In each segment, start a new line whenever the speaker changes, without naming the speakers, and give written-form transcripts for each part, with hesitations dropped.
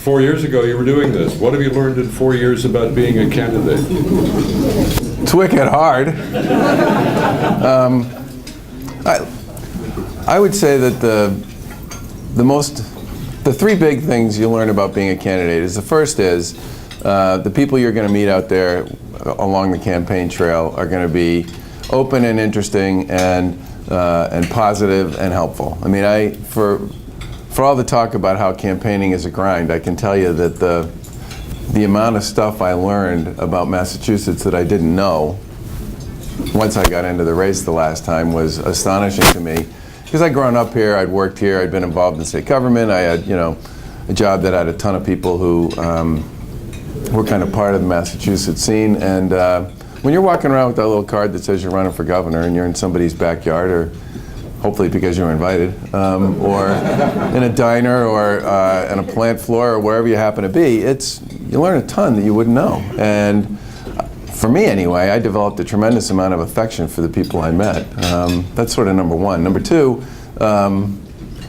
4 years ago you were doing this. What have you learned in 4 years about being a candidate?
It's wicked hard. I would say that the three big things you learn about being a candidate is, the first is the people you're going to meet out there along the campaign trail are going to be open and interesting and positive and helpful. I mean, for all the talk about how campaigning is a grind, I can tell you that the amount of stuff I learned about Massachusetts that I didn't know once I got into the race the last time was astonishing to me. Because I'd grown up here, I'd worked here, I'd been involved in state government, I had, a job that had a ton of people who were kind of part of the Massachusetts scene. And when you're walking around with that little card that says you're running for governor and you're in somebody's backyard, or hopefully because you were invited, or in a diner, or in a plant floor, or wherever you happen to be, you learn a ton that you wouldn't know. And for me anyway, I developed a tremendous amount of affection for the people I met. That's sort of number one. Number two,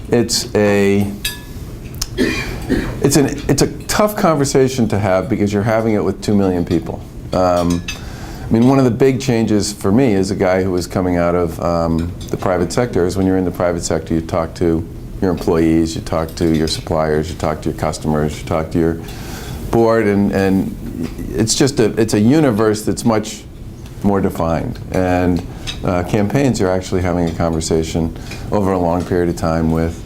it's a tough conversation to have because you're having it with 2 million people. I mean, one of the big changes for me as a guy who was coming out of the private sector is when you're in the private sector, you talk to your employees, you talk to your suppliers, you talk to your customers, you talk to your board, and it's just it's a universe that's much more defined. And campaigns, you're actually having a conversation over a long period of time with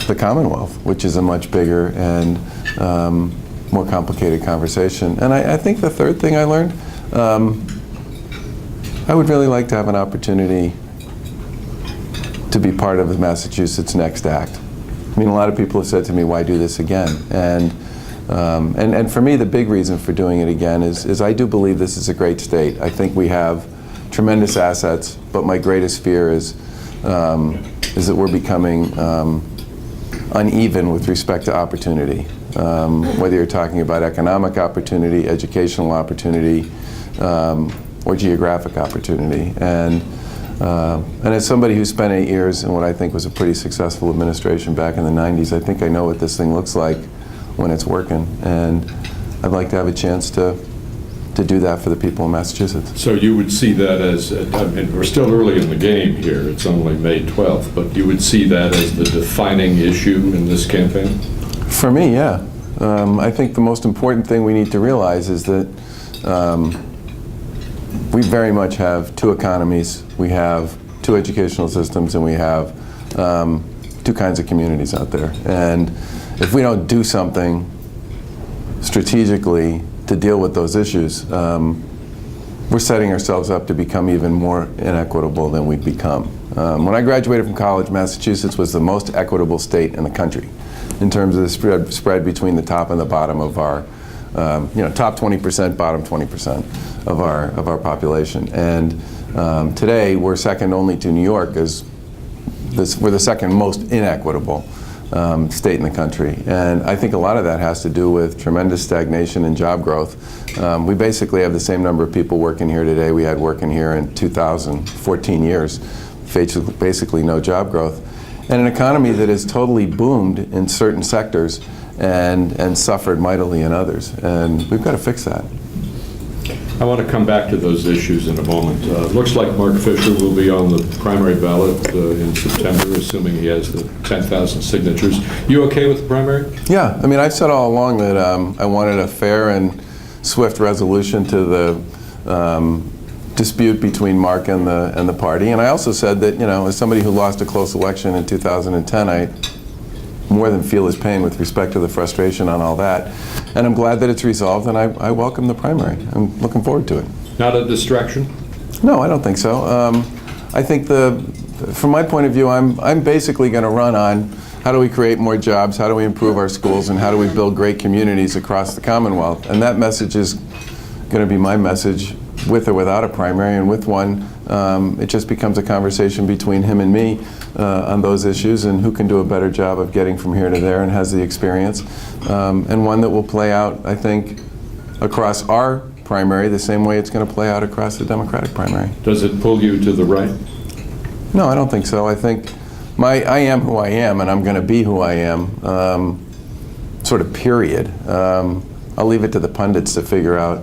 the Commonwealth, which is a much bigger and more complicated conversation. And I think the third thing I learned, I would really like to have an opportunity to be part of the Massachusetts Next Act. I mean, a lot of people have said to me, why do this again? And for me, the big reason for doing it again is I do believe this is a great state. I think we have tremendous assets, but my greatest fear is that we're becoming uneven with respect to opportunity. Whether you're talking about economic opportunity, educational opportunity, or geographic opportunity. And as somebody who spent 8 years in what I think was a pretty successful administration back in the 90s, I think I know what this thing looks like when it's working. And I'd like to have a chance to do that for the people in Massachusetts.
So you would see that as, I mean, we're still early in the game here, it's only May 12th, but you would see that as the defining issue in this campaign?
For me, yeah. I think the most important thing we need to realize is that we very much have two economies, we have two educational systems, and we have two kinds of communities out there. And if we don't do something strategically to deal with those issues, we're setting ourselves up to become even more inequitable than we've become. When I graduated from college, Massachusetts was the most equitable state in the country in terms of the spread between the top and the bottom of our, top 20%, bottom 20% of our population. And today, we're second only to New York as we're the second most inequitable state in the country. And I think a lot of that has to do with tremendous stagnation and job growth. We basically have the same number of people working here today we had working here in 2000, 14 years, basically no job growth. And an economy that has totally boomed in certain sectors and suffered mightily in others. And we've got to fix that.
I want to come back to those issues in a moment. Looks like Mark Fisher will be on the primary ballot in September, assuming he has the 10,000 signatures. You okay with the primary?
Yeah, I mean, I've said all along that I wanted a fair and swift resolution to the dispute between Mark and the party. And I also said that, as somebody who lost a close election in 2010, I more than feel his pain with respect to the frustration on all that. And I'm glad that it's resolved, and I welcome the primary. I'm looking forward to it.
Not a distraction?
No, I don't think so. I think from my point of view, I'm basically going to run on how do we create more jobs, how do we improve our schools, and how do we build great communities across the Commonwealth. And that message is going to be my message with or without a primary, and with one, it just becomes a conversation between him and me on those issues and who can do a better job of getting from here to there and has the experience, and one that will play out, I think, across our primary the same way it's going to play out across the Democratic primary.
Does it pull you to the right?
No, I don't think so. I think I am who I am, and I'm going to be who I am. Sort sort of period. I'll leave it to the pundits to figure out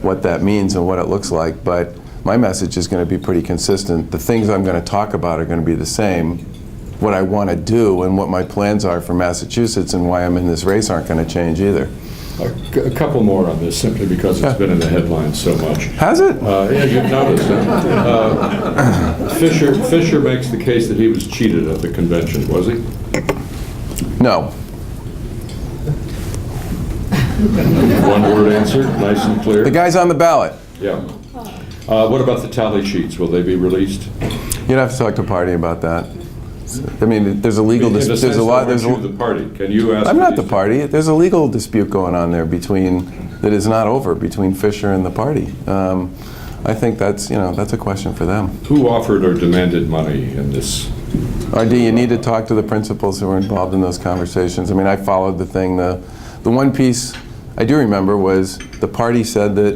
what that means and what it looks like, but my message is going to be pretty consistent. The things I'm going to talk about are going to be the same. What I want to do and what my plans are for Massachusetts and why I'm in this race aren't going to change either.
A couple more on this, simply because it's been in the headlines so much.
Has it?
Yeah, you've noticed it. Fisher makes the case that he was cheated at the convention, was he?
No.
One-word answer, nice and clear.
The guy's on the ballot.
Yeah. What about the tally sheets? Will they be released?
You'd have to talk to the party about that. I mean, there's a legal dispute. There's a lot. There's
the party. Can you ask?
I'm not the party. There's a legal dispute going on there that is not over between Fisher and the party. I think that's a question for them.
Who offered or demanded money in this?
RD, you need to talk to the principals who were involved in those conversations. I mean, I followed the thing. The one piece I do remember was the party said that,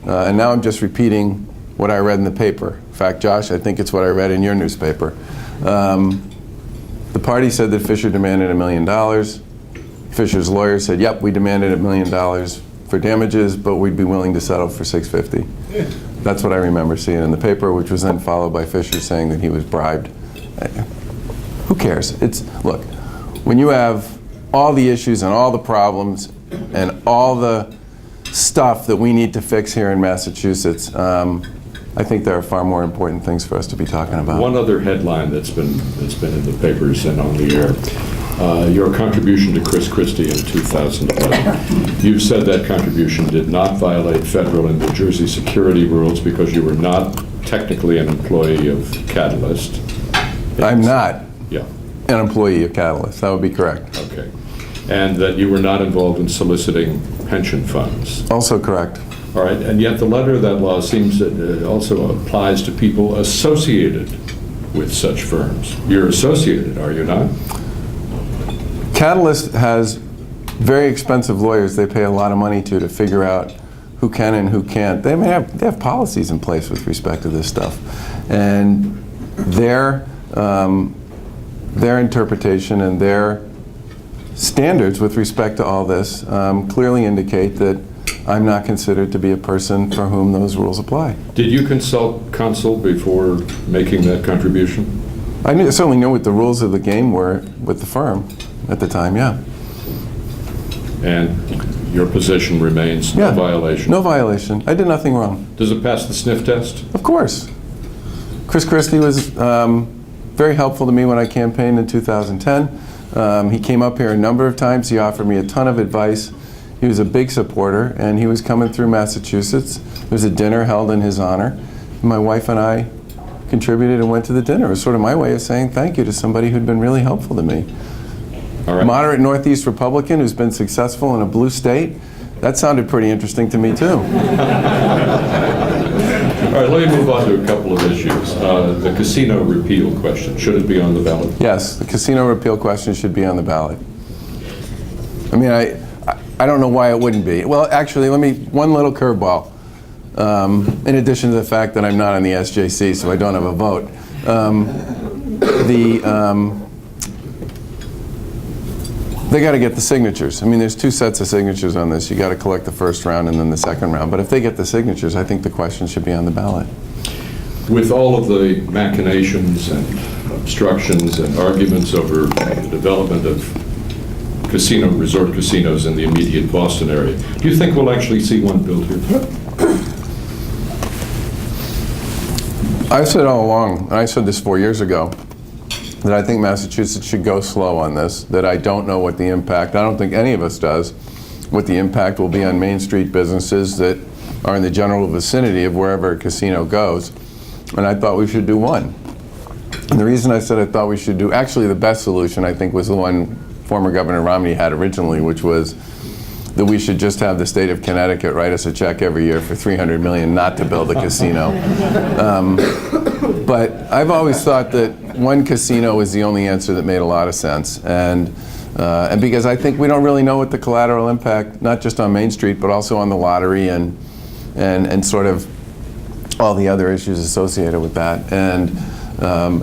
and now I'm just repeating what I read in the paper. In fact, Josh, I think it's what I read in your newspaper. The party said that Fisher demanded $1 million. Fisher's lawyer said, yep, we demanded $1 million for damages, but we'd be willing to settle for $650. That's what I remember seeing in the paper, which was then followed by Fisher saying that he was bribed. Who cares? Look, when you have all the issues and all the problems and all the stuff that we need to fix here in Massachusetts, I think there are far more important things for us to be talking about.
One other headline that's been in the papers and on the air, your contribution to Chris Christie in 2011. You've said that contribution did not violate federal and New Jersey security rules because you were not technically an employee of Catalyst.
I'm not
an
employee of Catalyst. That would be correct.
Okay. And that you were not involved in soliciting pension funds.
Also correct.
All right, and yet the letter of that law seems that it also applies to people associated with such firms. You're associated, are you not?
Catalyst has very expensive lawyers they pay a lot of money to figure out who can and who can't. They have policies in place with respect to this stuff. And their interpretation and their standards with respect to all this clearly indicate that I'm not considered to be a person for whom those rules apply.
Did you consult counsel before making that contribution?
I certainly knew what the rules of the game were with the firm at the time, yeah.
And your position remains no violation?
No violation. I did nothing wrong.
Does it pass the sniff test?
Of course. Chris Christie was very helpful to me when I campaigned in 2010. He came up here a number of times. He offered me a ton of advice. He was a big supporter, and he was coming through Massachusetts. There was a dinner held in his honor. My wife and I contributed and went to the dinner. It was sort of my way of saying thank you to somebody who'd been really helpful to me.
All right.
Moderate Northeast Republican who's been successful in a blue state. That sounded pretty interesting to me, too.
All right, let me move on to a couple of issues. The casino repeal question, should it be on the ballot?
Yes, the casino repeal question should be on the ballot. I mean, I don't know why it wouldn't be. Well, actually, one little curveball. In addition to the fact that I'm not on the SJC, so I don't have a vote. They got to get the signatures. I mean, there's two sets of signatures on this. You got to collect the first round and then the second round. But if they get the signatures, I think the question should be on the ballot.
With all of the machinations and obstructions and arguments over the development of resort casinos in the immediate Boston area, do you think we'll actually see one built here?
I've said all along, and I said this 4 years ago, that I think Massachusetts should go slow on this, that I don't know what the impact, I don't think any of us does, what the impact will be on Main Street businesses that are in the general vicinity of wherever a casino goes. And I thought we should do one. And the reason I said I thought we should do, actually the best solution I think was the one former Governor Romney had originally, which was that we should just have the state of Connecticut write us a check every year for $300 million not to build a casino. But I've always thought that one casino is the only answer that made a lot of sense. And because I think we don't really know what the collateral impact, not just on Main Street, but also on the lottery and sort of all the other issues associated with that. And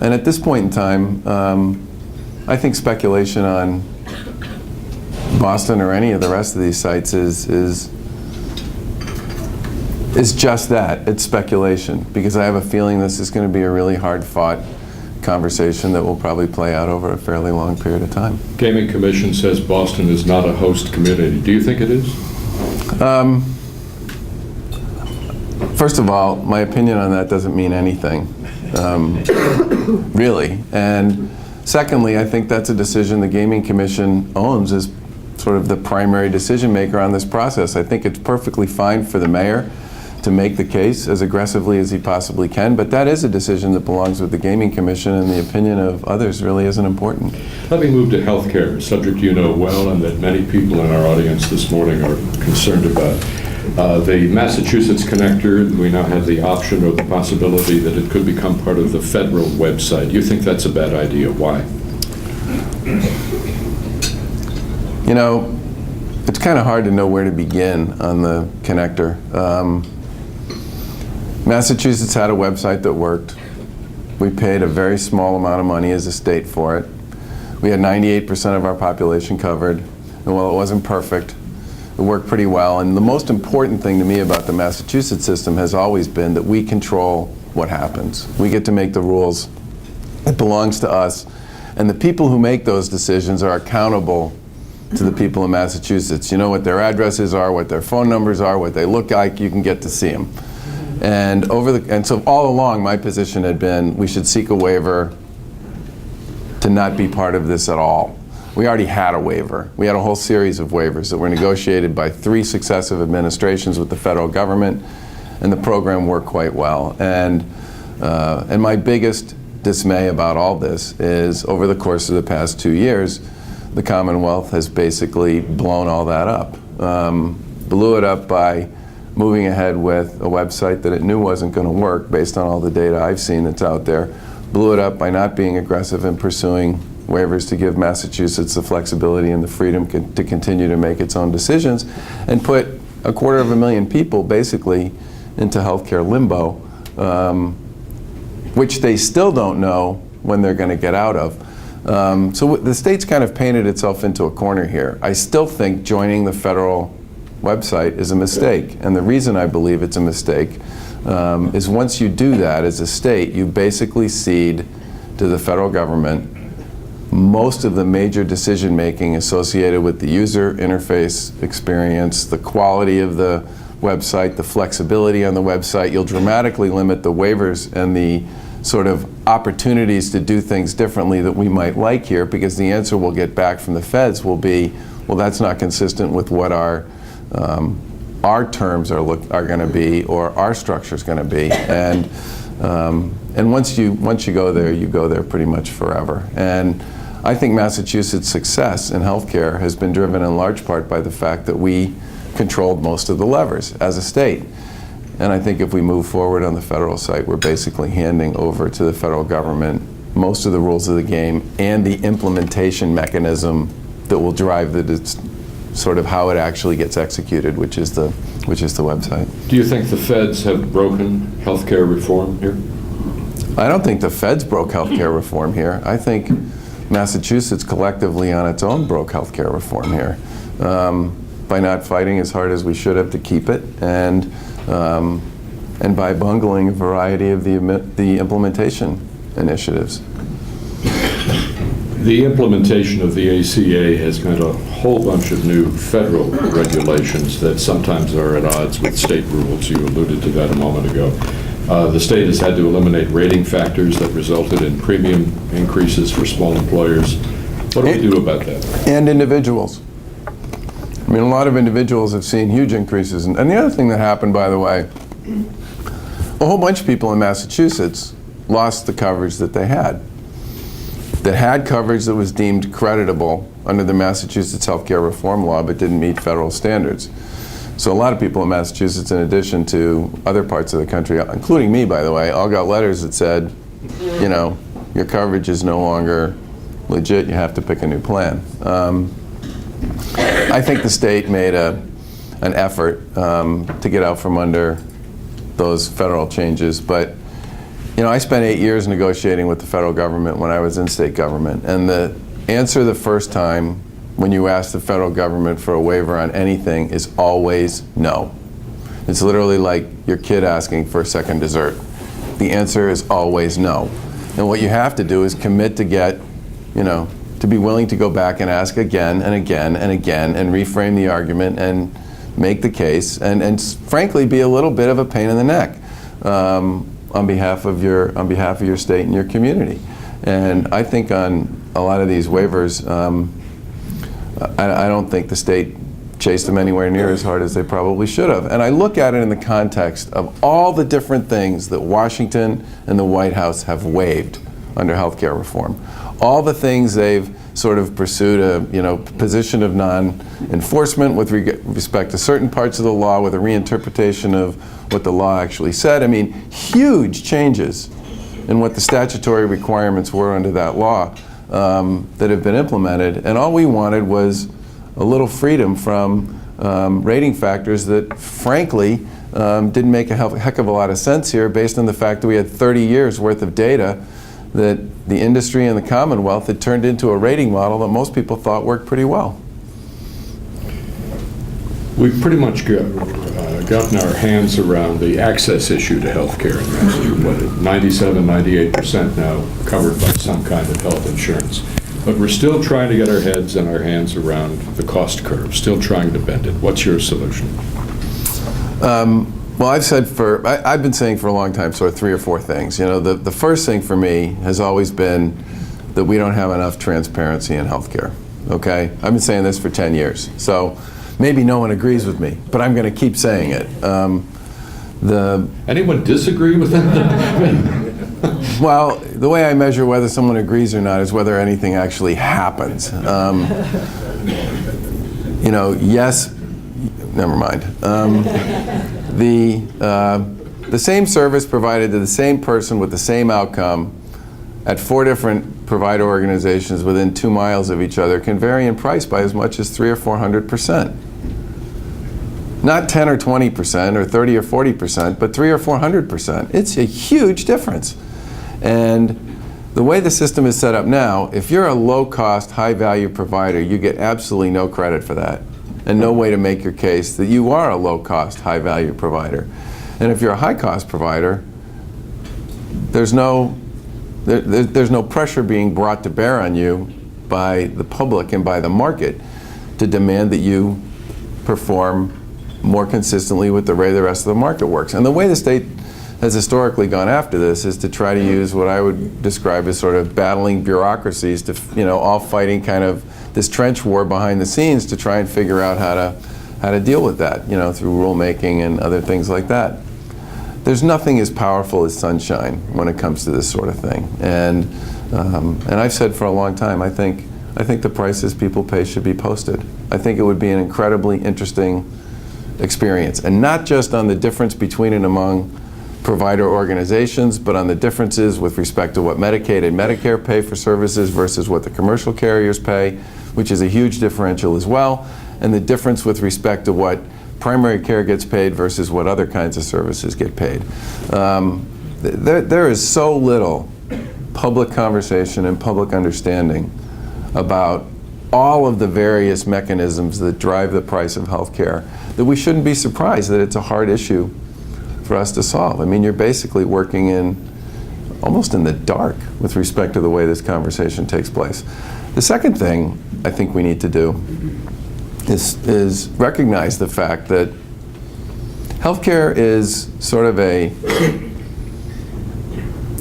at this point in time, I think speculation on Boston or any of the rest of these sites is just that. It's speculation, because I have a feeling this is going to be a really hard-fought conversation that will probably play out over a fairly long period of time.
Gaming Commission says Boston is not a host community. Do you think it is?
First of all, my opinion on that doesn't mean anything, really. And secondly, I think that's a decision the Gaming Commission owns as sort of the primary decision maker on this process. I think it's perfectly fine for the mayor to make the case as aggressively as he possibly can, but that is a decision that belongs with the Gaming Commission, and the opinion of others really isn't important.
Let me move to healthcare, a subject you know well and that many people in our audience this morning are concerned about. The Massachusetts connector, we now have the option or the possibility that it could become part of the federal website. You think that's a bad idea? Why?
You know, it's kind of hard to know where to begin on the connector. Massachusetts had a website that worked. We paid a very small amount of money as a state for it. We had 98% of our population covered, and while it wasn't perfect, it worked pretty well. And the most important thing to me about the Massachusetts system has always been that we control what happens. We get to make the rules. It belongs to us. And the people who make those decisions are accountable to the people in Massachusetts. You know what their addresses are, what their phone numbers are, what they look like, you can get to see them. And so all along my position had been we should seek a waiver to not be part of this at all. We already had a waiver. We had a whole series of waivers that were negotiated by 3 successive administrations with the federal government, and the program worked quite well. And my biggest dismay about all this is over the course of the past 2 years, the Commonwealth has basically blown all that up. Blew it up by moving ahead with a website that it knew wasn't going to work based on all the data I've seen that's out there. Blew it up by not being aggressive in pursuing waivers to give Massachusetts the flexibility and the freedom to continue to make its own decisions, and put 250,000 people basically into healthcare limbo, which they still don't know when they're going to get out of. So the state's kind of painted itself into a corner here. I still think joining the federal website is a mistake, and the reason I believe it's a mistake is once you do that as a state, you basically cede to the federal government most of the major decision making associated with the user interface experience, the quality of the website, the flexibility on the website. You'll dramatically limit the waivers and the sort of opportunities to do things differently that we might like here, because the answer we'll get back from the feds will be, well, that's not consistent with what our terms are going to be, or our structure is going to be. And once you go there pretty much forever. And I think Massachusetts' success in healthcare has been driven in large part by the fact that we controlled most of the levers as a state. And I think if we move forward on the federal site, we're basically handing over to the federal government most of the rules of the game and the implementation mechanism that will drive sort of how it actually gets executed, which is the website.
Do you think the feds have broken healthcare reform here?
I don't think the feds broke healthcare reform here. I think Massachusetts collectively on its own broke healthcare reform here by not fighting as hard as we should have to keep it, and by bungling a variety of the implementation initiatives.
The implementation of the ACA has got a whole bunch of new federal regulations that sometimes are at odds with state rules. You alluded to that a moment ago. The state has had to eliminate rating factors that resulted in premium increases for small employers. What do we do about that?
And individuals. I mean, a lot of individuals have seen huge increases. And the other thing that happened, by the way, a whole bunch of people in Massachusetts lost the coverage that they had coverage that was deemed creditable under the Massachusetts healthcare reform law, but didn't meet federal standards. So a lot of people in Massachusetts, in addition to other parts of the country, including me, by the way, all got letters that said, you know, your coverage is no longer legit, you have to pick a new plan. I think the state made an effort to get out from under those federal changes, but you know, I spent 8 years negotiating with the federal government when I was in state government, and the answer the first time when you ask the federal government for a waiver on anything is always no. It's literally like your kid asking for a second dessert. The answer is always no. And what you have to do is commit to get, to be willing to go back and ask again and again and again and reframe the argument and make the case and frankly be a little bit of a pain in the neck on behalf of your state and your community. And I think on a lot of these waivers, I don't think the state chased them anywhere near as hard as they probably should have. And I look at it in the context of all the different things that Washington and the White House have waived under health care reform. All the things they've sort of pursued a position of non-enforcement with respect to certain parts of the law with a reinterpretation of what the law actually said. I mean, huge changes in what the statutory requirements were under that law that have been implemented. And all we wanted was a little freedom from rating factors that, frankly, didn't make a heck of a lot of sense here based on the fact that we had 30 years worth of data that the industry and the Commonwealth had turned into a rating model that most people thought worked pretty well.
We've pretty much gotten our hands around the access issue to health care in Massachusetts. 97, 98% now covered by some kind of health insurance. But we're still trying to get our heads and our hands around the cost curve, still trying to bend it. What's your solution?
Well, I've been saying for a long time sort of 3 or 4 things. The first thing for me has always been that we don't have enough transparency in healthcare. Okay? I've been saying this for 10 years. So maybe no one agrees with me, but I'm going to keep saying it.
Anyone disagree with that?
Well, the way I measure whether someone agrees or not is whether anything actually happens. Yes, never mind. The same service provided to the same person with the same outcome at 4 different provider organizations within 2 miles of each other can vary in price by as much as 300 or 400%. Not 10 or 20% or 30 or 40%, but 300 or 400%. It's a huge difference. And the way the system is set up now, if you're a low-cost, high-value provider, you get absolutely no credit for that and no way to make your case that you are a low-cost, high-value provider. And if you're a high-cost provider, there's no pressure being brought to bear on you by the public and by the market to demand that you perform more consistently with the way the rest of the market works. And the way the state has historically gone after this is to try to use what I would describe as sort of battling bureaucracies to, all fighting kind of this trench war behind the scenes to try and figure out how to deal with that, through rulemaking and other things like that. There's nothing as powerful as sunshine when it comes to this sort of thing. And I've said for a long time, I think the prices people pay should be posted. I think it would be an incredibly interesting experience, and not just on the difference between and among provider organizations, but on the differences with respect to what Medicaid and Medicare pay for services versus what the commercial carriers pay, which is a huge differential as well, and the difference with respect to what primary care gets paid versus what other kinds of services get paid. There is so little public conversation and public understanding about all of the various mechanisms that drive the price of health care that we shouldn't be surprised that it's a hard issue for us to solve. I mean, you're basically working almost in the dark with respect to the way this conversation takes place. The second thing I think we need to do is recognize the fact that healthcare is sort of a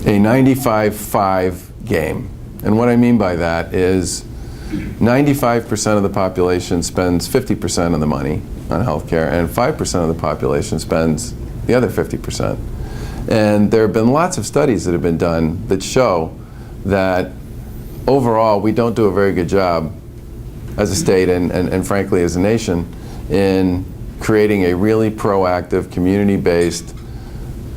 95-5 game. And what I mean by that is 95% of the population spends 50% of the money on healthcare, and 5% of the population spends the other 50%. And there have been lots of studies that have been done that show that overall we don't do a very good job as a state and frankly as a nation in creating a really proactive, community-based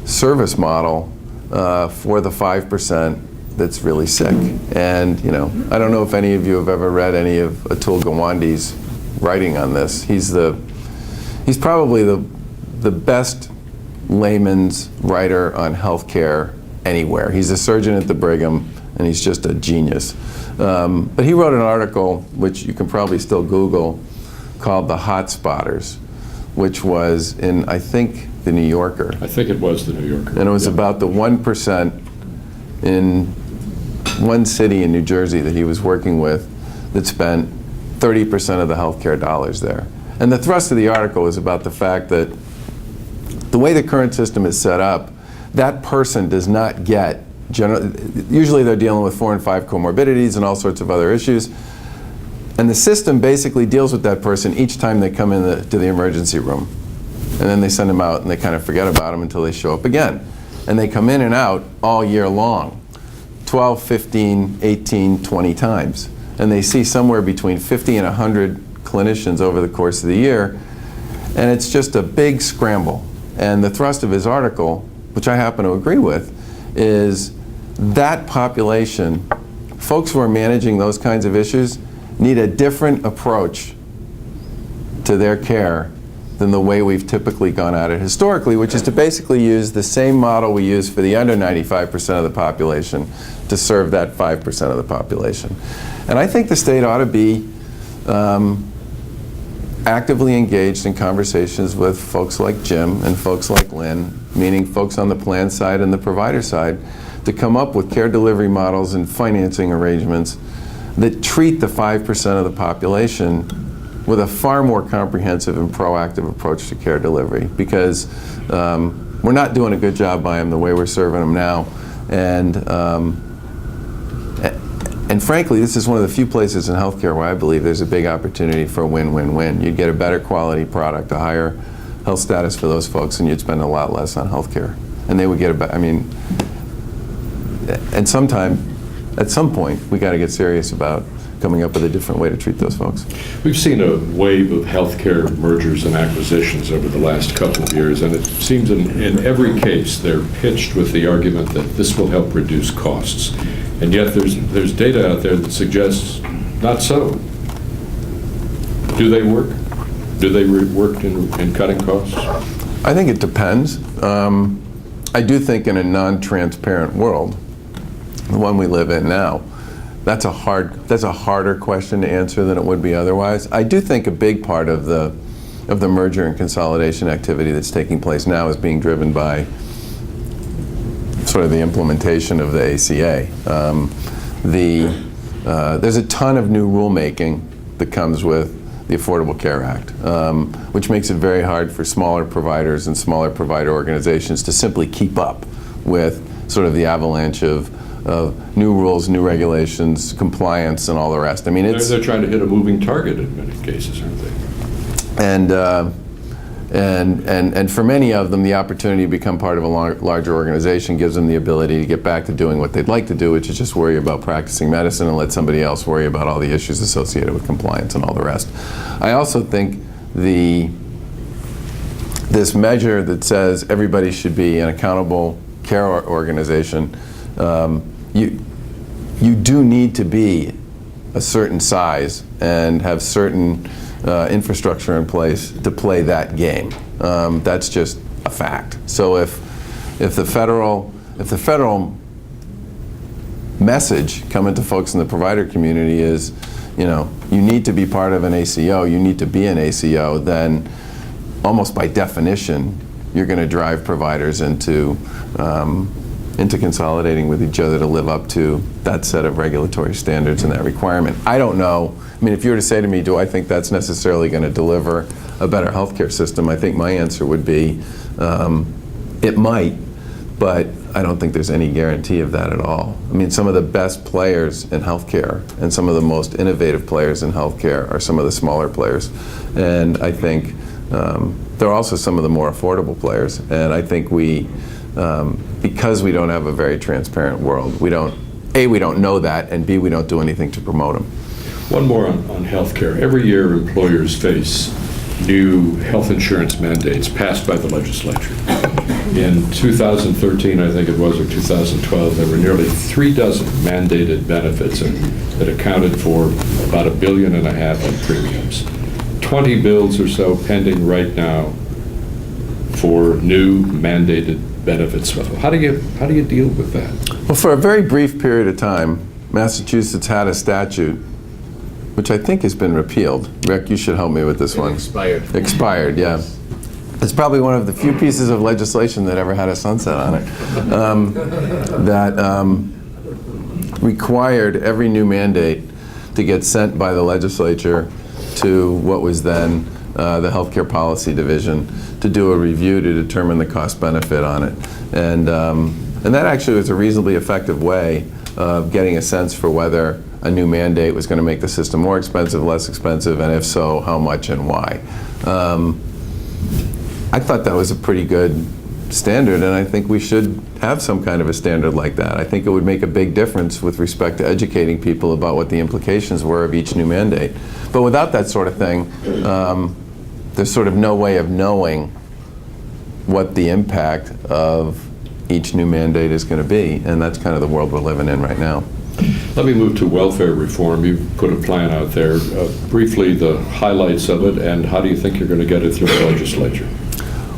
service model for the 5% that's really sick. And I don't know if any of you have ever read any of Atul Gawande's writing on this. He's probably the best layman's writer on healthcare anywhere. He's a surgeon at the Brigham, and he's just a genius. But he wrote an article, which you can probably still Google, called The Hot Spotters, which was in, I think, the New Yorker.
I think it was the New Yorker.
And it was about the 1% in one city in New Jersey that he was working with that spent 30% of the healthcare dollars there. And the thrust of the article is about the fact that the way the current system is set up, that person does not get, usually they're dealing with 4 and 5 comorbidities and all sorts of other issues. And the system basically deals with that person each time they come in to the emergency room. And then they send them out and they kind of forget about them until they show up again. And they come in and out all year long, 12, 15, 18, 20 times. And they see somewhere between 50 and 100 clinicians over the course of the year. And it's just a big scramble. And the thrust of his article, which I happen to agree with, is that population, folks who are managing those kinds of issues, need a different approach to their care than the way we've typically gone at it historically, which is to basically use the same model we use for the under 95% of the population to serve that 5% of the population. And I think the state ought to be actively engaged in conversations with folks like Jim and folks like Lynn, meaning folks on the plan side and the provider side, to come up with care delivery models and financing arrangements that treat the 5% of the population with a far more comprehensive and proactive approach to care delivery, because we're not doing a good job by them the way we're serving them now. And frankly, this is one of the few places in healthcare where I believe there's a big opportunity for a win-win-win. You'd get a better quality product, a higher health status for those folks, and you'd spend a lot less on healthcare. And they would get a and at some point, we got to get serious about coming up with a different way to treat those folks.
We've seen a wave of healthcare mergers and acquisitions over the last couple of years, and it seems in every case they're pitched with the argument that this will help reduce costs. And yet there's data out there that suggests not so. Do they work? Do they work in cutting costs?
I think it depends. I do think in a non-transparent world, the one we live in now, that's a harder question to answer than it would be otherwise. I do think a big part of the merger and consolidation activity that's taking place now is being driven by sort of the implementation of the ACA. There's a ton of new rulemaking that comes with the Affordable Care Act, which makes it very hard for smaller providers and smaller provider organizations to simply keep up with sort of the avalanche of new rules, new regulations, compliance, and all the rest. I mean,
they're trying to hit a moving target in many cases, aren't they?
And for many of them, the opportunity to become part of a larger organization gives them the ability to get back to doing what they'd like to do, which is just worry about practicing medicine and let somebody else worry about all the issues associated with compliance and all the rest. I also think this measure that says everybody should be an accountable care organization, you do need to be a certain size and have certain infrastructure in place to play that game. That's just a fact. So if the federal message coming to folks in the provider community is, you need to be part of an ACO, you need to be an ACO, then almost by definition, you're going to drive providers into consolidating with each other to live up to that set of regulatory standards and that requirement. I don't know. I mean, if you were to say to me, do I think that's necessarily going to deliver a better healthcare system, I think my answer would be, it might, but I don't think there's any guarantee of that at all. I mean, some of the best players in healthcare and some of the most innovative players in healthcare are some of the smaller players. And I think they're also some of the more affordable players. And I think because we don't have a very transparent world, we don't know that, and B, we don't do anything to promote them.
One more on healthcare. Every year, employers face new health insurance mandates passed by the legislature. In 2013, I think it was, or 2012, there were nearly 36 mandated benefits that accounted for about $1.5 billion in premiums. 20 bills or so pending right now for new mandated benefits. How do you deal with that?
Well, for a very brief period of time, Massachusetts had a statute, which I think has been repealed. Rick, you should help me with this one.
Expired.
Expired, yeah. It's probably one of the few pieces of legislation that ever had a sunset on it. That required every new mandate to get sent by the legislature to what was then the Healthcare Policy Division to do a review to determine the cost benefit on it. And that actually was a reasonably effective way of getting a sense for whether a new mandate was going to make the system more expensive, less expensive, and if so, how much and why. I thought that was a pretty good standard, and I think we should have some kind of a standard like that. I think it would make a big difference with respect to educating people about what the implications were of each new mandate. But without that sort of thing, there's sort of no way of knowing what the impact of each new mandate is going to be, and that's kind of the world we're living in right now.
Let me move to welfare reform. You've put a plan out there. Briefly, the highlights of it, and how do you think you're going to get it through the legislature?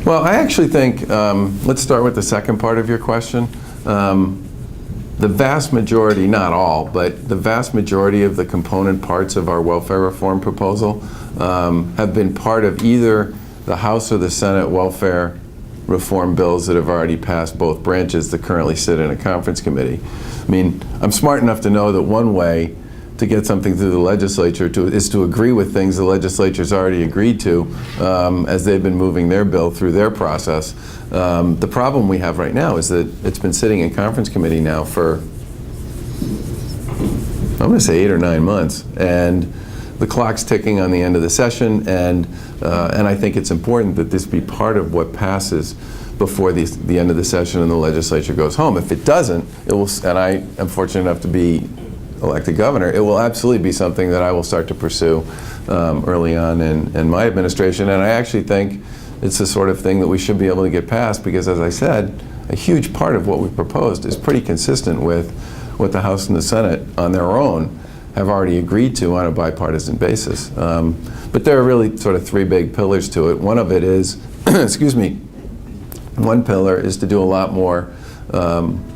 Well, I actually think, let's start with the second part of your question. The vast majority, not all, but the vast majority of the component parts of our welfare reform proposal have been part of either the House or the Senate welfare reform bills that have already passed both branches that currently sit in a conference committee. I mean, I'm smart enough to know that one way to get something through the legislature is to agree with things the legislature's already agreed to as they've been moving their bill through their process. The problem we have right now is that it's been sitting in conference committee now for, I'm going to say 8 or 9 months, and the clock's ticking on the end of the session, and I think it's important that this be part of what passes before the end of the session and the legislature goes home. If it doesn't, it will, and I am fortunate enough to be elected governor, it will absolutely be something that I will start to pursue early on in my administration. And I actually think it's the sort of thing that we should be able to get passed because, as I said, a huge part of what we proposed is pretty consistent with what the House and the Senate on their own have already agreed to on a bipartisan basis. But there are really sort of 3 big pillars to it. One of it is, excuse me, one pillar is to do a lot more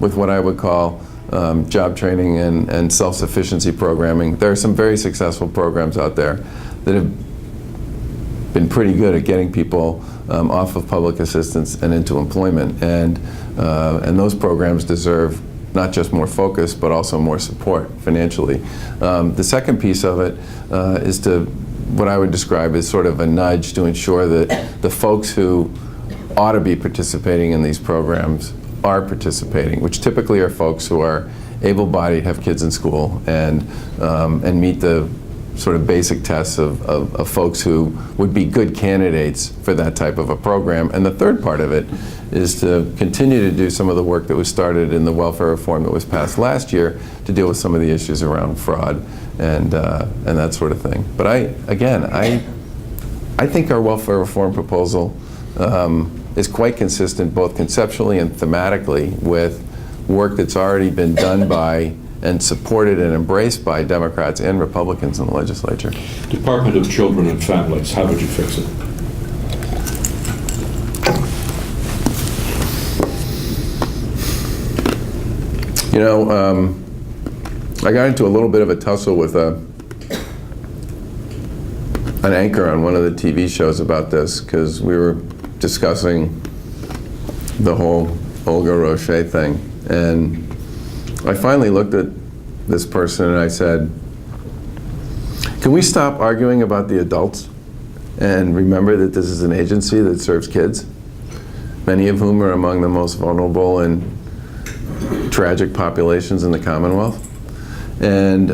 with what I would call job training and self-sufficiency programming. There are some very successful programs out there that have been pretty good at getting people off of public assistance and into employment, and those programs deserve not just more focus but also more support financially. The second piece of it is to what I would describe as sort of a nudge to ensure that the folks who ought to be participating in these programs are participating, which typically are folks who are able-bodied, have kids in school, and meet the sort of basic tests of folks who would be good candidates for that type of a program. And the third part of it is to continue to do some of the work that was started in the welfare reform that was passed last year to deal with some of the issues around fraud and that sort of thing. But I think our welfare reform proposal is quite consistent both conceptually and thematically with work that's already been done by and supported and embraced by Democrats and Republicans in the legislature.
Department of Children and Families, how would you fix it?
You know, I got into a little bit of a tussle with an anchor on one of the TV shows about this because we were discussing the whole Olga Roche thing, and I finally looked at this person and I said, can we stop arguing about the adults and remember that this is an agency that serves kids, many of whom are among the most vulnerable and tragic populations in the Commonwealth? And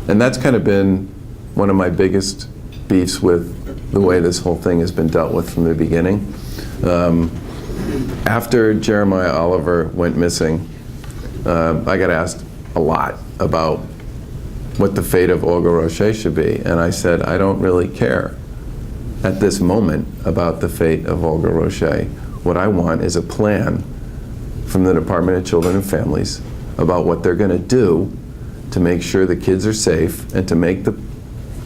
that's kind of been one of my biggest beefs with the way this whole thing has been dealt with from the beginning. After Jeremiah Oliver went missing, I got asked a lot about what the fate of Olga Roche should be, and I said, I don't really care at this moment about the fate of Olga Roche. What I want is a plan from the Department of Children and Families about what they're going to do to make sure the kids are safe and to make the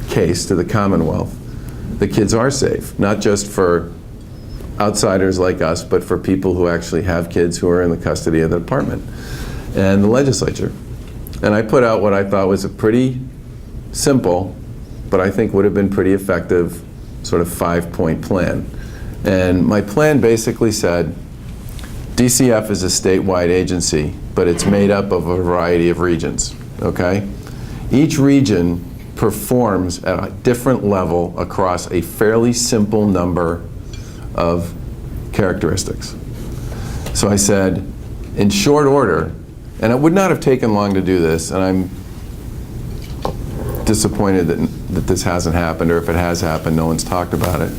case to the Commonwealth the kids are safe, not just for outsiders like us, but for people who actually have kids who are in the custody of the department. And the legislature And I put out what I thought was a pretty simple, but I think would have been pretty effective, sort of 5-point plan. And my plan basically said, DCF is a statewide agency, but it's made up of a variety of regions, okay? Each region performs at a different level across a fairly simple number of characteristics. So I said, in short order, and it would not have taken long to do this, and I'm disappointed that this hasn't happened, or if it has happened, no one's talked about it.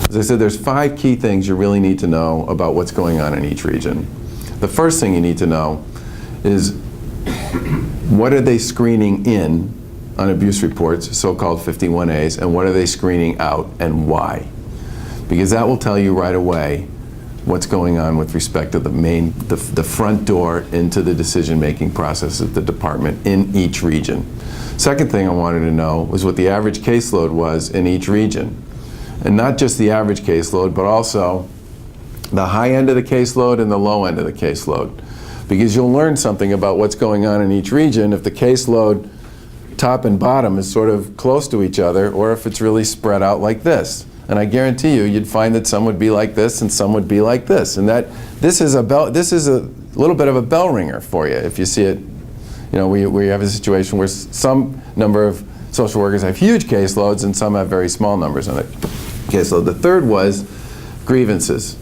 As I said, there's 5 key things you really need to know about what's going on in each region. The first thing you need to know is what are they screening in on abuse reports, so-called 51As, and what are they screening out and why? Because that will tell you right away what's going on with respect to the front door into the decision-making process of the department in each region. Second thing I wanted to know was what the average caseload was in each region. And not just the average caseload, but also the high end of the caseload and the low end of the caseload. Because you'll learn something about what's going on in each region if the caseload top and bottom is sort of close to each other, or if it's really spread out like this. And I guarantee you, you'd find that some would be like this and some would be like this. And that this is a little bit of a bell ringer for you if you see it. You know, we have a situation where some number of social workers have huge caseloads and some have very small numbers on it. Caseload. The third was grievances.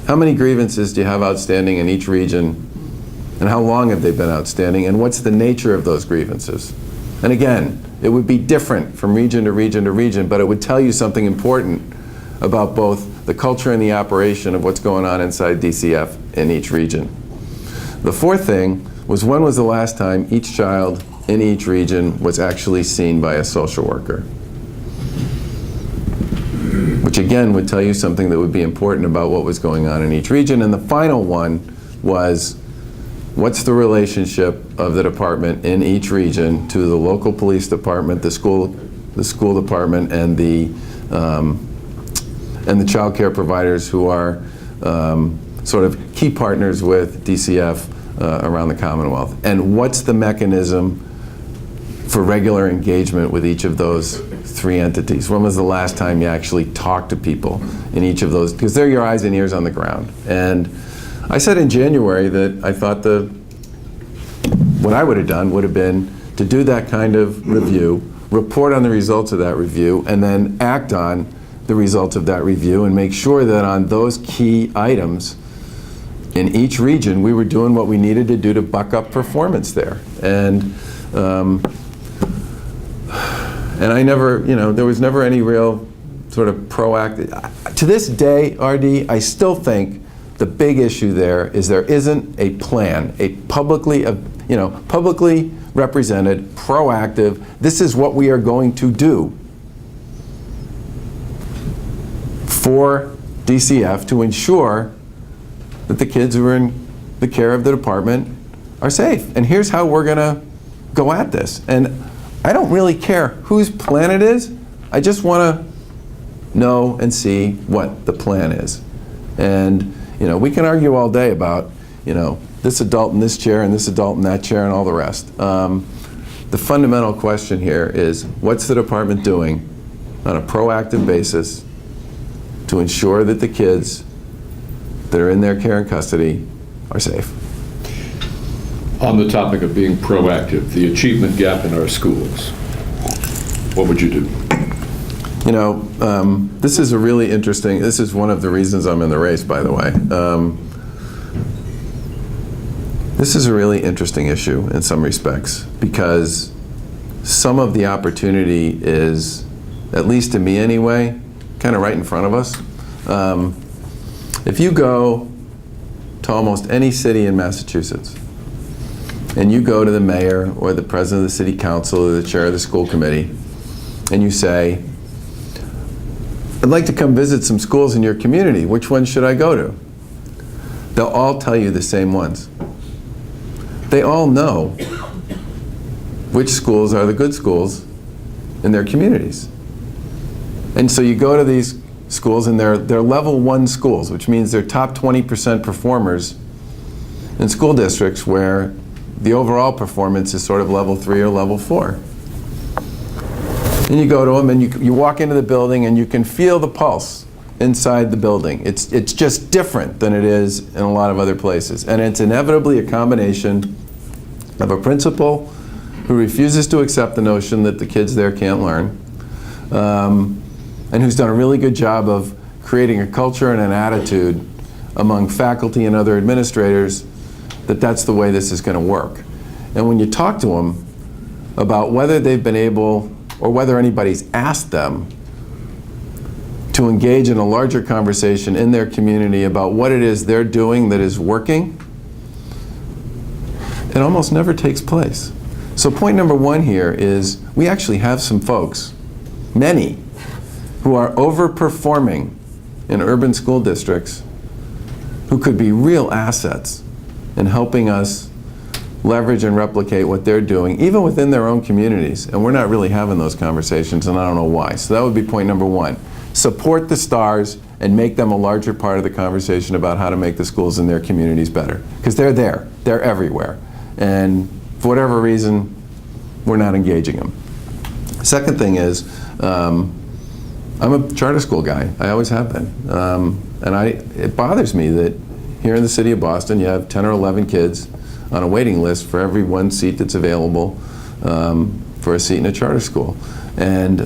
How many grievances do you have outstanding in each region, and how long have they been outstanding, and what's the nature of those grievances? And again, it would be different from region to region to region, but it would tell you something important about both the culture and the operation of what's going on inside DCF in each region. The fourth thing was, when was the last time each child in each region was actually seen by a social worker? Which again would tell you something that would be important about what was going on in each region. And the final one was, what's the relationship of the department in each region to the local police department, the school department, and the child care providers who are sort of key partners with DCF around the Commonwealth. And what's the mechanism for regular engagement with each of those 3 entities? When was the last time you actually talked to people in each of those? Because they're your eyes and ears on the ground. And I said in January that I thought what I would have done would have been to do that kind of review, report on the results of that review, and then act on the results of that review and make sure that on those key items in each region we were doing what we needed to do to buck up performance there. And I never, there was never any real sort of proactive. To this day, RD, I still think the big issue there isn't a plan, a publicly represented, proactive, this is what we are going to do for DCF to ensure that the kids who are in the care of the department are safe. And here's how we're going to go at this. And I don't really care whose plan it is. I just want to know and see what the plan is. And we can argue all day about this adult in this chair and this adult in that chair and all the rest. The fundamental question here is, what's the department doing on a proactive basis to ensure that the kids that are in their care and custody are safe?
On the topic of being proactive, the achievement gap in our schools, what would you do? This is a really interesting, this is one of the reasons I'm in the race, by the way. This is a really interesting issue in some respects, because some of the opportunity is, at least to me anyway, kind of right in front of us. If you go to almost any city in Massachusetts, and you go to the mayor or the president of the city council or the chair of the school committee, and you say, I'd like to come visit some schools in your community, which ones should I go to? They'll all tell you the same ones. They all know which schools are the good schools in their communities. And so you go to these schools, and they're level 1 schools, which means they're top 20% performers in school districts where
the overall performance is sort of level 3 or level 4. And you go to them and you walk into the building and you can feel the pulse inside the building. It's just different than it is in a lot of other places. And it's inevitably a combination of a principal who refuses to accept the notion that the kids there can't learn, and who's done a really good job of creating a culture and an attitude among faculty and other administrators that that's the way this is going to work. And when you talk to them about whether they've been able, or whether anybody's asked them to engage in a larger conversation in their community about what it is they're doing that is working, it almost never takes place. So point number 1 here is we actually have some folks, many, who are overperforming in urban school districts who could be real assets in helping us leverage and replicate what they're doing, even within their own communities. And we're not really having those conversations, and I don't know why. So that would be point number 1. Support the stars and make them a larger part of the conversation about how to make the schools in their communities better. Because they're there. They're everywhere. And for whatever reason, we're not engaging them. Second thing is, I'm a charter school guy. I always have been. And it bothers me that here in the city of Boston, you have 10 or 11 kids on a waiting list for every 1 seat that's available for a seat in a charter school. And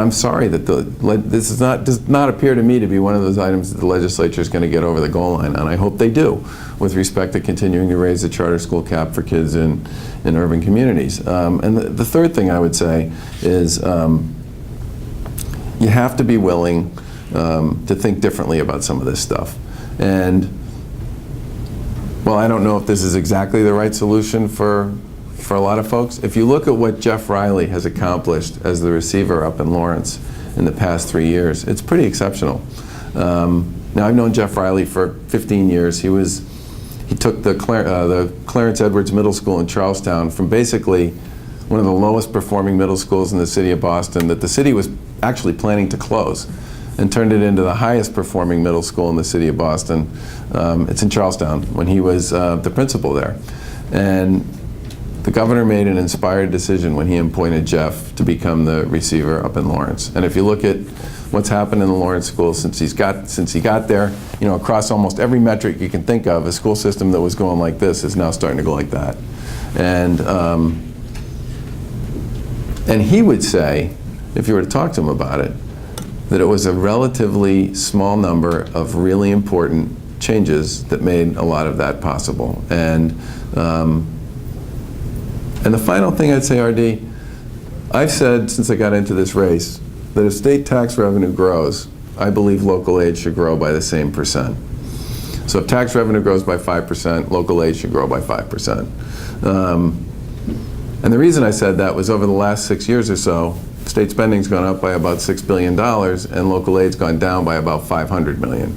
I'm sorry that this does not appear to me to be one of those items that the legislature is going to get over the goal line on. I hope they do, with respect to continuing to raise the charter school cap for kids in urban communities. And the third thing I would say is you have to be willing to think differently about some of this stuff. And well, I don't know if this is exactly the right solution for a lot of folks. If you look at what Jeff Riley has accomplished as the receiver up in Lawrence in the past 3 years, it's pretty exceptional. Now, I've known Jeff Riley for 15 years. He took the Clarence Edwards Middle School in Charlestown from basically one of the lowest performing middle schools in the city of Boston that the city was actually planning to close, and turned it into the highest performing middle school in the city of Boston. It's in Charlestown, when he was the principal there. And the governor made an inspired decision when he appointed Jeff to become the receiver up in Lawrence. And if you look at what's happened in the Lawrence school since he got there, you know, across almost every metric you can think of, a school system that was going like this is now starting to go like that. And he would say, if you were to talk to him about it, that it was a relatively small number of really important changes that made a lot of that possible. And the final thing I'd say, RD, I've said since I got into this race that if state tax revenue grows, I believe local aid should grow by the same percent. So if tax revenue grows by 5%, local aid should grow by 5%. And the reason I said that was over the last 6 years or so, state spending's gone up by about $6 billion, and local aid's gone down by about $500 million.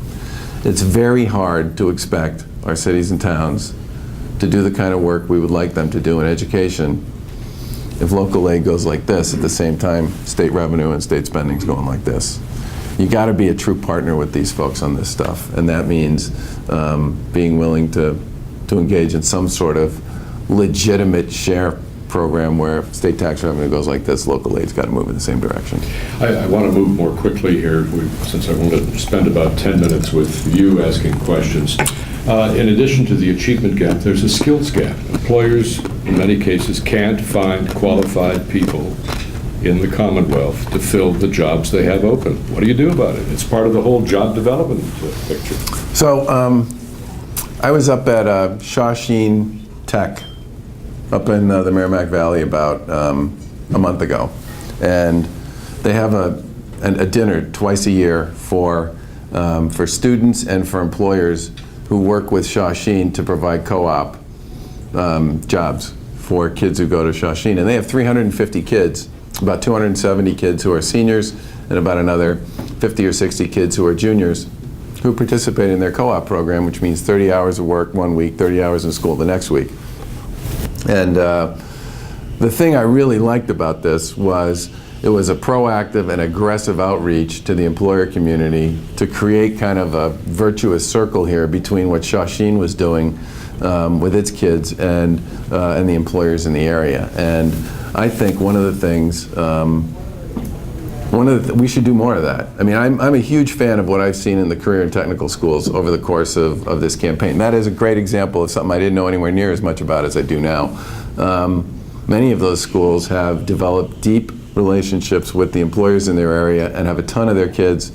It's very hard to expect our cities and towns to do the kind of work we would like them to do in education if local aid goes like this at the same time state revenue and state spending's going like this. You got to be a true partner with these folks on this stuff, and that means being willing to engage in some sort of legitimate share program where state tax revenue goes like this, local aid's got to move in the same direction.
I want to move more quickly here, since I want to spend about 10 minutes with you asking questions. In addition to the achievement gap, there's a skills gap. Employers, in many cases, can't find qualified people in the Commonwealth to fill the jobs they have open. What do you do about it? It's part of the whole job development picture.
So I was up at Shawsheen Tech up in the Merrimack Valley about a month ago, and they have a dinner twice a year for students and for employers who work with Shawsheen to provide co-op jobs for kids who go to Shawsheen. And they have 350 kids, about 270 kids who are seniors, and about another 50 or 60 kids who are juniors who participate in their co-op program, which means 30 hours of work one week, 30 hours in school the next week. And the thing I really liked about this was it was a proactive and aggressive outreach to the employer community to create kind of a virtuous circle here between what Shawsheen was doing with its kids and the employers in the area. And I think one of the things, we should do more of that. I mean, I'm a huge fan of what I've seen in the career and technical schools over the course of this campaign. That is a great example of something I didn't know anywhere near as much about as I do now. Many of those schools have developed deep relationships with the employers in their area and have a ton of their kids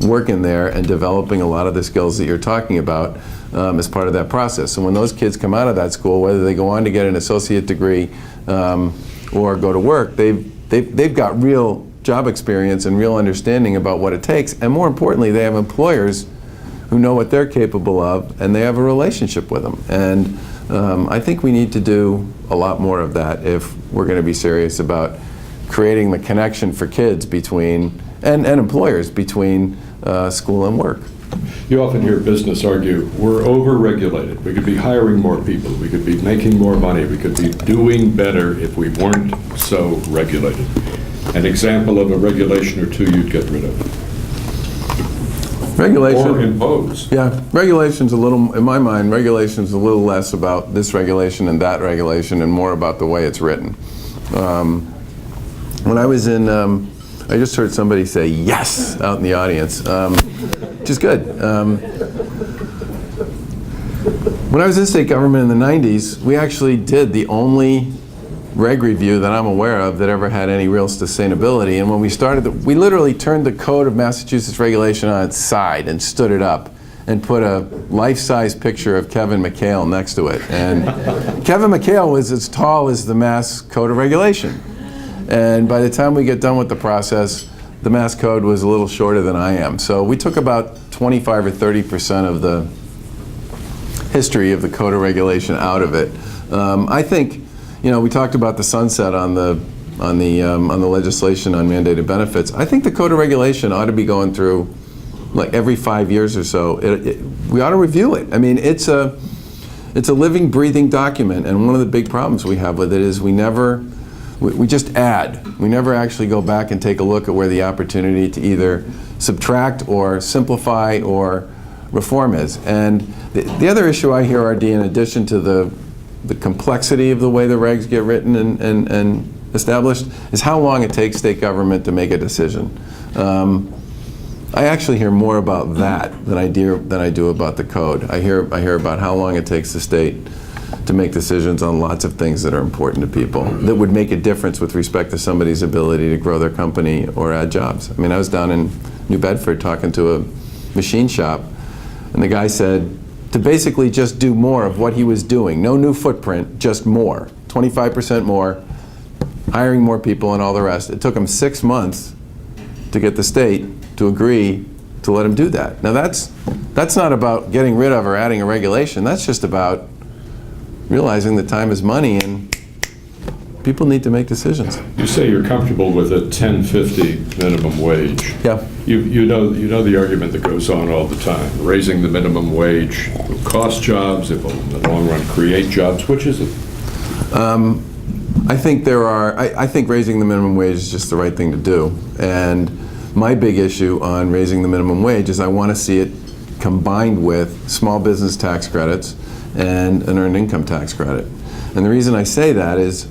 working there and developing a lot of the skills that you're talking about as part of that process. So when those kids come out of that school, whether they go on to get an associate degree or go to work, they've got real job experience and real understanding about what it takes, and more importantly, they have employers who know what they're capable of, and they have a relationship with them. And I think we need to do a lot more of that if we're going to be serious about creating the connection for kids between, and employers between school and work.
You often hear business argue, we're over-regulated. We could be hiring more people. We could be making more money. We could be doing better if we weren't so regulated. An example of a regulation or two you'd get rid of.
Regulation.
Or impose.
Yeah, regulation's a little, in my mind, regulation's a little less about this regulation and that regulation and more about the way it's written. When I was in, I just heard somebody say yes out in the audience, which is good. When I was in state government in the 90s, we actually did the only reg review that I'm aware of that ever had any real sustainability. And when we started, we literally turned the code of Massachusetts regulation on its side and stood it up and put a life-size picture of Kevin McHale next to it. And Kevin McHale was as tall as the Mass Code of Regulation. And by the time we get done with the process, the Mass Code was a little shorter than I am. So we took about 25 or 30% of the history of the Code of Regulation out of it. I think, you know, we talked about the sunset on the legislation on mandated benefits. I think the Code of Regulation ought to be going through like every 5 years or so. We ought to review it. I mean, it's a living, breathing document, and one of the big problems we have with it is we just add. We never actually go back and take a look at where the opportunity to either subtract or simplify or reform is. And the other issue I hear, RD, in addition to the complexity of the way the regs get written and established, is how long it takes state government to make a decision. I actually hear more about that than I do about the code. I hear about how long it takes the state to make decisions on lots of things that are important to people, that would make a difference with respect to somebody's ability to grow their company or add jobs. I mean, I was down in New Bedford talking to a machine shop, and the guy said to basically just do more of what he was doing. No new footprint, just more. 25% more, hiring more people and all the rest. It took him 6 months to get the state to agree to let him do that. Now that's not about getting rid of or adding a regulation. That's just about realizing that time is money and people need to make decisions.
You say you're comfortable with a $10.50 minimum wage.
Yeah.
You know the argument that goes on all the time. Raising the minimum wage will cost jobs. It will, in the long run, create jobs. Which is it?
I think I think raising the minimum wage is just the right thing to do. And my big issue on raising the minimum wage is I want to see it combined with small business tax credits and an earned income tax credit. And the reason I say that is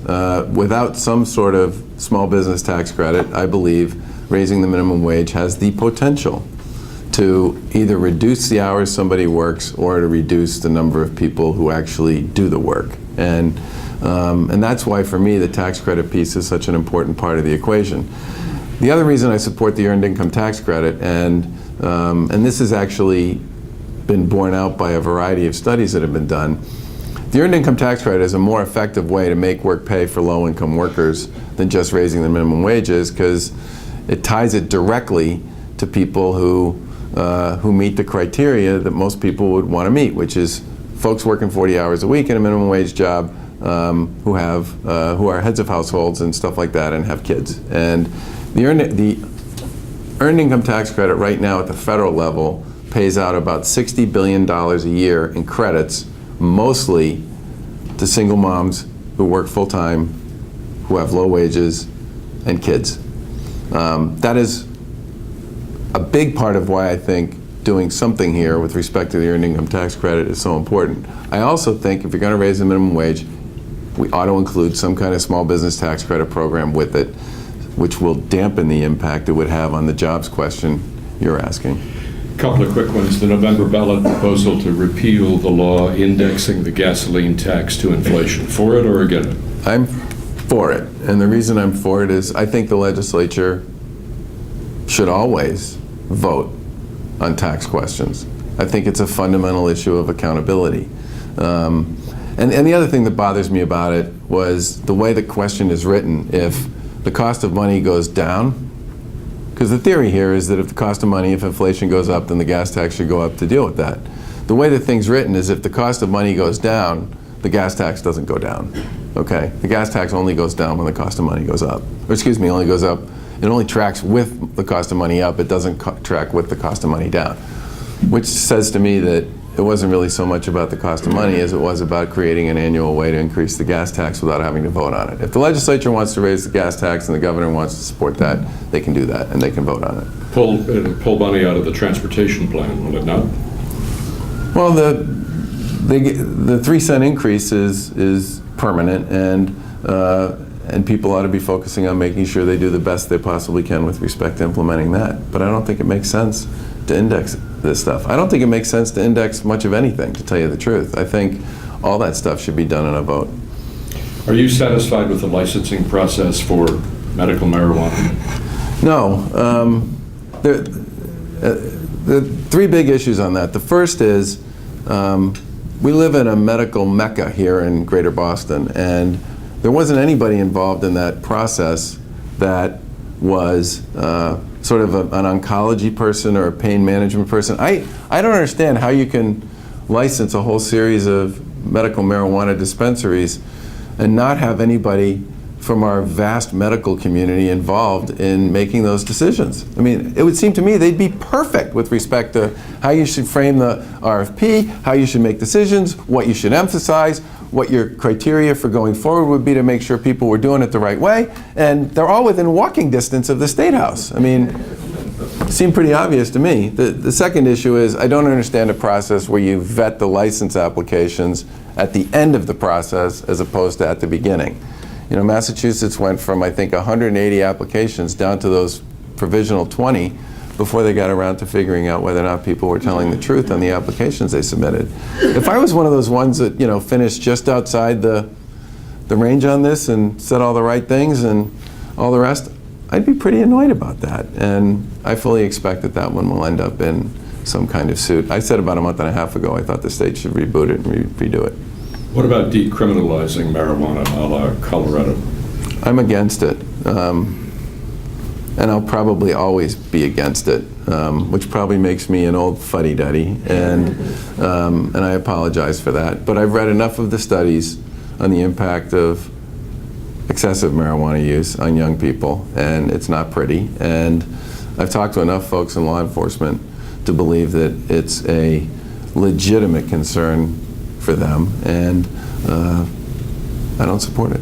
without some sort of small business tax credit, I believe raising the minimum wage has the potential to either reduce the hours somebody works or to reduce the number of people who actually do the work. And that's why, for me, the tax credit piece is such an important part of the equation. The other reason I support the earned income tax credit, and this has actually been borne out by a variety of studies that have been done, the earned income tax credit is a more effective way to make work pay for low-income workers than just raising the minimum wages, because it ties it directly to people who meet the criteria that most people would want to meet, which is folks working 40 hours a week in a minimum wage job, who are heads of households and stuff like that and have kids. And the earned income tax credit right now at the federal level pays out about $60 billion a year in credits, mostly to single moms who work full-time, who have low wages, and kids. That is a big part of why I think doing something here with respect to the earned income tax credit is so important. I also think if you're going to raise the minimum wage, we ought to include some kind of small business tax credit program with it, which will dampen the impact it would have on the jobs question you're asking.
A couple of quick ones. The November ballot proposal to repeal the law indexing the gasoline tax to inflation. For it or against it?
I'm for it. And the reason I'm for it is I think the legislature should always vote on tax questions. I think it's a fundamental issue of accountability. And the other thing that bothers me about it was the way the question is written. If the cost of money goes down, because the theory here is that if the cost of money, if inflation goes up, then the gas tax should go up to deal with that. The way the thing's written is if the cost of money goes down, the gas tax doesn't go down. Okay? The gas tax only goes down when the cost of money goes up. Or excuse me, only goes up. It only tracks with the cost of money up. It doesn't track with the cost of money down. Which says to me that it wasn't really so much about the cost of money as it was about creating an annual way to increase the gas tax without having to vote on it. If the legislature wants to raise the gas tax and the governor wants to support that, they can do that and they can vote on it.
Pull money out of the transportation plan, will it not?
Well, the 3-cent increase is permanent, and people ought to be focusing on making sure they do the best they possibly can with respect to implementing that. But I don't think it makes sense to index this stuff. I don't think it makes sense to index much of anything, to tell you the truth. I think all that stuff should be done in a vote.
Are you satisfied with the licensing process for medical marijuana?
No. The three big issues on that. The first is we live in a medical mecca here in Greater Boston, and there wasn't anybody involved in that process that was sort of an oncology person or a pain management person. I don't understand how you can license a whole series of medical marijuana dispensaries and not have anybody from our vast medical community involved in making those decisions. I mean, it would seem to me they'd be perfect with respect to how you should frame the RFP, how you should make decisions, what you should emphasize, what your criteria for going forward would be to make sure people were doing it the right way, and they're all within walking distance of the State House. I mean, it seemed pretty obvious to me. The second issue is I don't understand a process where you vet the license applications at the end of the process as opposed to at the beginning. You know, Massachusetts went from, I think, 180 applications down to those provisional 20 before they got around to figuring out whether or not people were telling the truth on the applications they submitted. If I was one of those ones that, you know, finished just outside the range on this and said all the right things and all the rest, I'd be pretty annoyed about that. And I fully expect that that one will end up in some kind of suit. I said about a month and a half ago I thought the state should reboot it and redo it.
What about decriminalizing marijuana a la Colorado?
I'm against it. And I'll probably always be against it, which probably makes me an old fuddy-duddy, and I apologize for that. But I've read enough of the studies on the impact of excessive marijuana use on young people, and it's not pretty. And I've talked to enough folks in law enforcement to believe that it's a legitimate concern for them, and I don't support it.